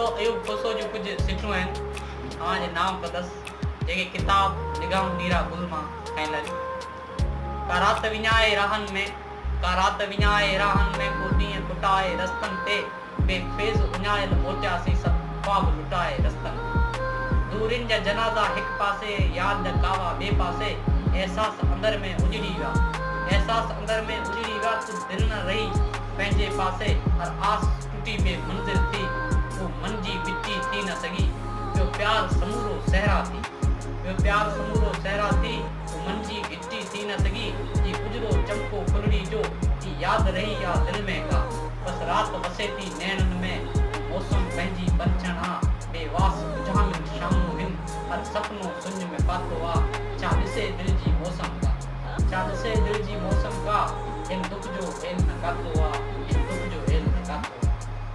अयूब खोसो जो कुछ सिटूं आहिनि तव्हांजे नाम कंदसि, जेके किताब निगाहूं नीरा गुल मां ठहियल आहिनि। का राति विञाए राहनि में, का राति विञाए राहनि में, को ॾींहुं कुटाए रस्तनि ते, बेफेज़ उञायल मोटियासीं सभु ख्वाब लुटाए रस्तनि। दूरिन जा जनाज़ा हिक पासे, याद जा कावा ॿिए पासे, एहसास अंदर में उजड़ी विया, एहसास अंदर में उजड़ी विया, तू दिल न रही पंहिंजे पासे, हर आस टुटी पे मंज़िल थी, वो मंजी बिटी थी न सघी, पियो प्यार समूरो सहरा थी, पियो प्यार समूरो सहरा थी, वो मंजी गिटी थी न सघी, जी उजरो चमको फुलड़ी जो, जी याद रही या दिल में का, बस रात बसे थी नैनन में, मौसम पंहिंजी बंचण आ, बेवास बुझामिन शामूं हिन, हर सपनो सुंज में पातो आ, छा ॾिसे दिल जी मौसम का, छा ॾिसे दिल जी मौसम का, हिन दुख जो खेल न कातो आ, हिन दुख